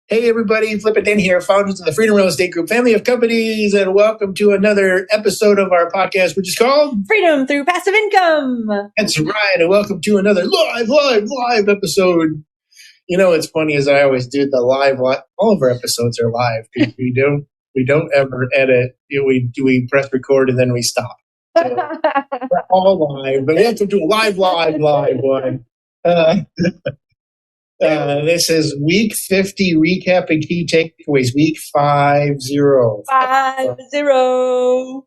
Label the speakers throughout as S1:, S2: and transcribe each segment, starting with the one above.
S1: Hey, everybody, Flip It In here, founders of the Freedom Real Estate Group, family of companies, and welcome to another episode of our podcast, which is called
S2: Freedom Through Passive Income.
S1: That's right, and welcome to another live episode. You know, it's funny as I always do the live. All of our episodes are live. We don't ever edit. We press record and then we stop. So we're all live, but welcome to a live one. This is week 50 recap and key takeaways. Week 50.
S2: 50.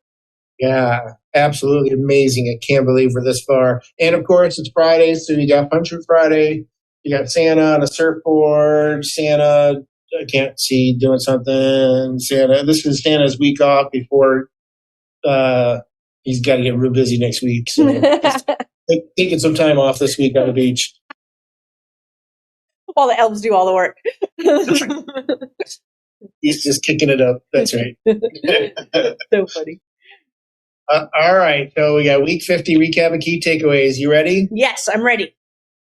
S1: Yeah, absolutely amazing. I can't believe we're this far. And of course, it's Friday, so you got Punch Through Friday. You got Santa on a surfboard. Santa, I can't see, doing something. Santa, this is Santa's week off before he's got to get real busy next week. So he's taking some time off this week on the beach.
S2: While the elves do all the work.
S1: He's just kicking it up. That's right.
S2: So funny.
S1: All right. So we got week 50 recap and key takeaways. You ready?
S2: Yes, I'm ready.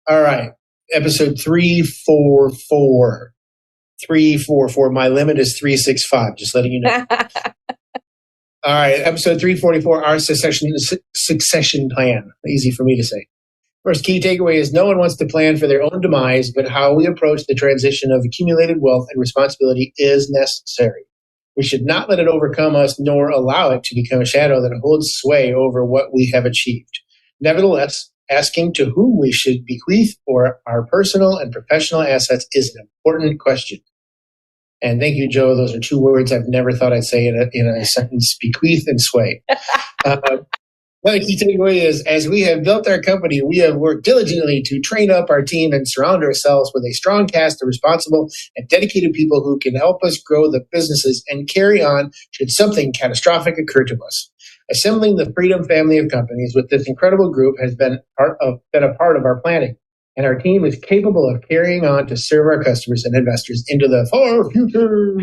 S1: All right. Episode 344. 344. My limit is 365. Just letting you know. All right. Episode 344. Our succession plan. Easy for me to say. First key takeaway is no one wants to plan for their own demise, but how we approach the transition of accumulated wealth and responsibility is necessary. We should not let it overcome us, nor allow it to become a shadow that holds sway over what we have achieved. Nevertheless, asking to whom we should bequeath or our personal and professional assets is an important question. And thank you, Joe. Those are two words I've never thought I'd say in a sentence: bequeath and sway. Another key takeaway is, as we have built our company, we have worked diligently to train up our team and surround ourselves with a strong cast of responsible and dedicated people who can help us grow the businesses and carry on should something catastrophic occur to us. Assembling the Freedom family of companies with this incredible group has been a part of our planning, and our team is capable of carrying on to serve our customers and investors into the far future.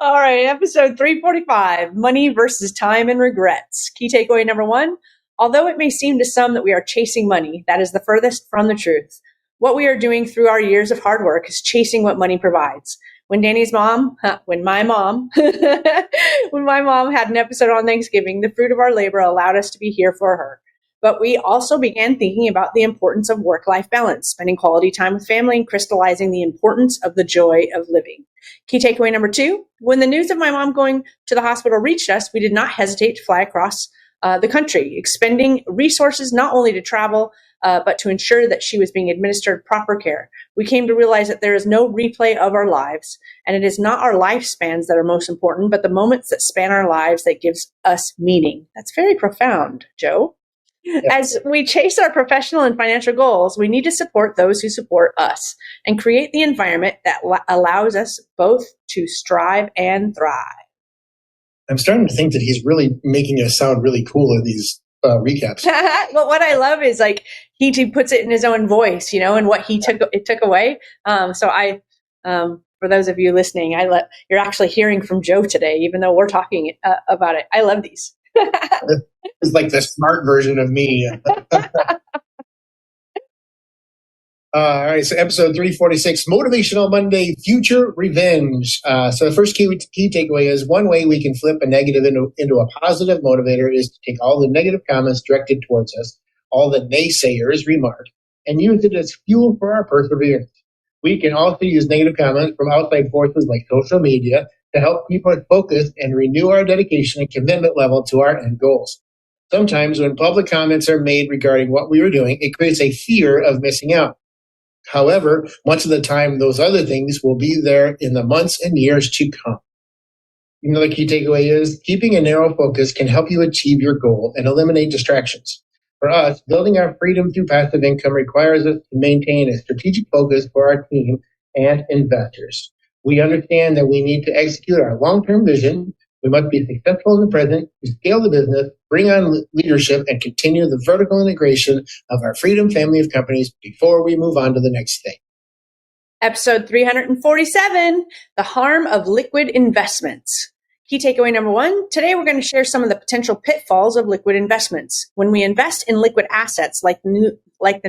S2: All right, episode 345, money versus time and regrets. Key takeaway number 1, although it may seem to some that we are chasing money, that is the furthest from the truth. What we are doing through our years of hard work is chasing what money provides. When my mom had an episode on Thanksgiving, the fruit of our labor allowed us to be here for her. But we also began thinking about the importance of work-life balance, spending quality time with family, and crystallizing the importance of the joy of living. Key takeaway number 2, when the news of my mom going to the hospital reached us, we did not hesitate to fly across the country, expending resources not only to travel, but to ensure that she was being administered proper care. We came to realize that there is no replay of our lives, and it is not our lifespans that are most important, but the moments that span our lives that gives us meaning. That's very profound, Joe. As we chase our professional and financial goals, we need to support those who support us and create the environment that allows us both to strive and thrive.
S1: I'm starting to think that he's really making us sound really cool in these recaps.
S2: Well, what I love is like he puts it in his own voice, and what he took away. For those of you listening, you're actually hearing from Joe today, even though we're talking about it. I love these.
S1: It's like the smart version of me. All right, so episode 346, Motivational Monday, Future Revenge. So the first key takeaway is one way we can flip a negative into a positive motivator is to take all the negative comments directed towards us, all the naysayers remark, and use it as fuel for our perseverance. We can also use negative comments from outside forces like social media to help keep us focused and renew our dedication and commitment level to our end goals. Sometimes when public comments are made regarding what we are doing, it creates a fear of missing out. However, much of the time, those other things will be there in the months and years to come. Another key takeaway is keeping a narrow focus can help you achieve your goal and eliminate distractions. For us, building our freedom through passive income requires us to maintain a strategic focus for our team and investors. We understand that we need to execute our long-term vision. We must be successful in the present to scale the business, bring on leadership, and continue the vertical integration of our Freedom family of companies before we move on to the next thing.
S2: Episode 347, The Harm of Liquid Investments. Key takeaway number 1, today we're going to share some of the potential pitfalls of liquid investments. When we invest in liquid assets like the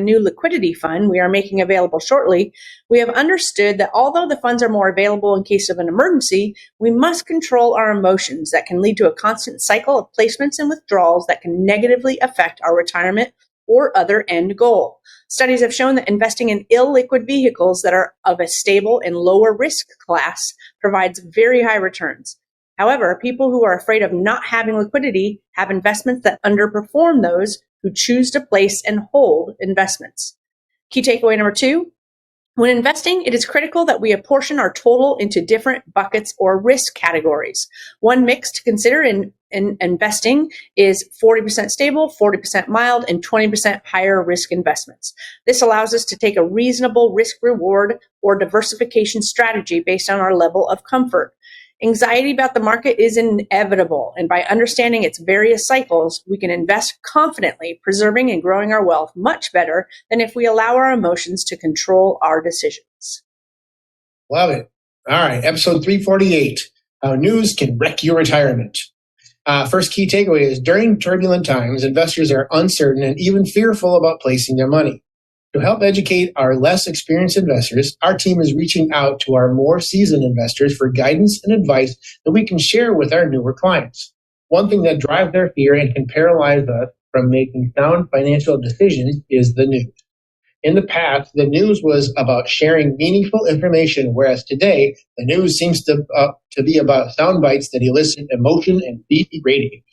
S2: new liquidity fund we are making available shortly, we have understood that although the funds are more available in case of an emergency, we must control our emotions that can lead to a constant cycle of placements and withdrawals that can negatively affect our retirement or other end goal. Studies have shown that investing in illiquid vehicles that are of a stable and lower risk class provides very high returns. However, people who are afraid of not having liquidity have investments that underperform those who choose to place and hold investments. Key takeaway number 2, when investing, it is critical that we apportion our total into different buckets or risk categories. One mix to consider in investing is 40% stable, 40% mild, and 20% higher risk investments. This allows us to take a reasonable risk reward or diversification strategy based on our level of comfort. Anxiety about the market is inevitable, and by understanding its various cycles, we can invest confidently, preserving and growing our wealth much better than if we allow our emotions to control our decisions.
S1: Love it. All right, episode 348, how news can wreck your retirement. First key takeaway is during turbulent times, investors are uncertain and even fearful about placing their money. To help educate our less experienced investors, our team is reaching out to our more seasoned investors for guidance and advice that we can share with our newer clients. One thing that drives their fear and can paralyze us from making sound financial decisions is the news. In the past, the news was about sharing meaningful information, whereas today, the news seems to be about sound bites that elicit emotion and beefy ratings.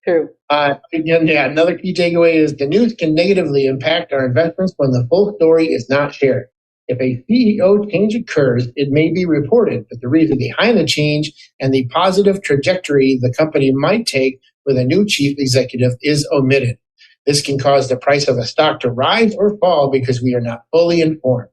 S2: True.
S1: Another key takeaway is the news can negatively impact our investments when the full story is not shared. If a CEO change occurs, it may be reported, but the reason behind the change and the positive trajectory the company might take with a new chief executive is omitted. This can cause the price of a stock to rise or fall because we are not fully informed.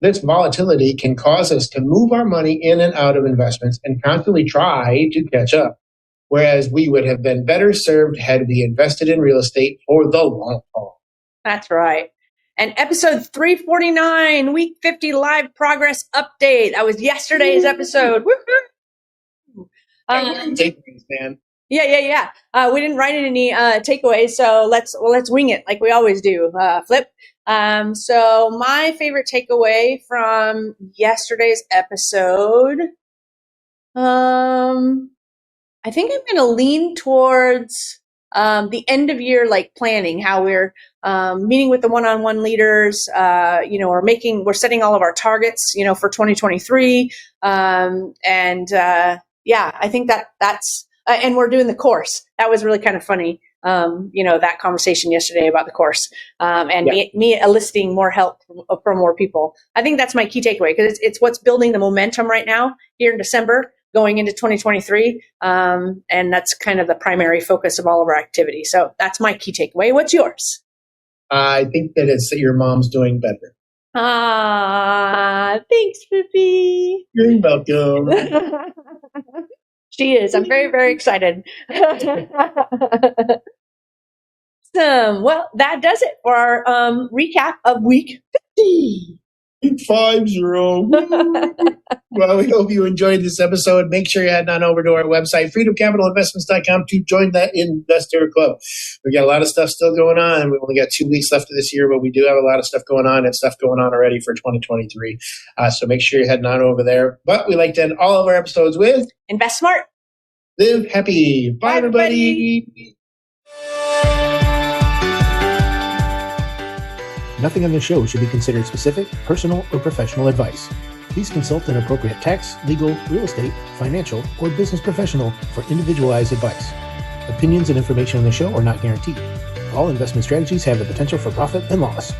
S1: This volatility can cause us to move our money in and out of investments and constantly try to catch up, whereas we would have been better served had we invested in real estate for the long haul.
S2: That's right. And episode 349, week 50 live progress update. That was yesterday's episode. Woohoo!
S1: Takeaways, man.
S2: Yeah. We didn't write any takeaways, so let's wing it like we always do. Flip. So my favorite takeaway from yesterday's episode, I think I'm going to lean towards the end of year like planning, how we're meeting with the one-on-one leaders, we're setting all of our targets, for 2023. I think that's and we're doing the course. That was really kind of funny. That conversation yesterday about the course, me eliciting more help from more people. I think that's my key takeaway because it's what's building the momentum right now here in December going into 2023. And that's kind of the primary focus of all of our activity. So that's my key takeaway. What's yours?
S1: I think that it's that your mom's doing better.
S2: Thanks, Pippi.
S1: You're welcome.
S2: She is. I'm very, very excited. Well, that does it for our recap of week 50.
S1: 50. Well, we hope you enjoyed this episode. Make sure you head on over to our website, freedomcapitalinvestments.com, to join that investor club. We got a lot of stuff still going on. We only got 2 weeks left of this year, but we do have a lot of stuff going on and stuff going on already for 2023. So make sure you're heading on over there. But we like to end all of our episodes with
S2: invest smart,
S1: live happy. Bye, everybody.
S3: Nothing on this show should be considered specific, personal, or professional advice. Please consult an appropriate tax, legal, real estate, financial, or business professional for individualized advice. Opinions and information on the show are not guaranteed. All investment strategies have the potential for profit and loss.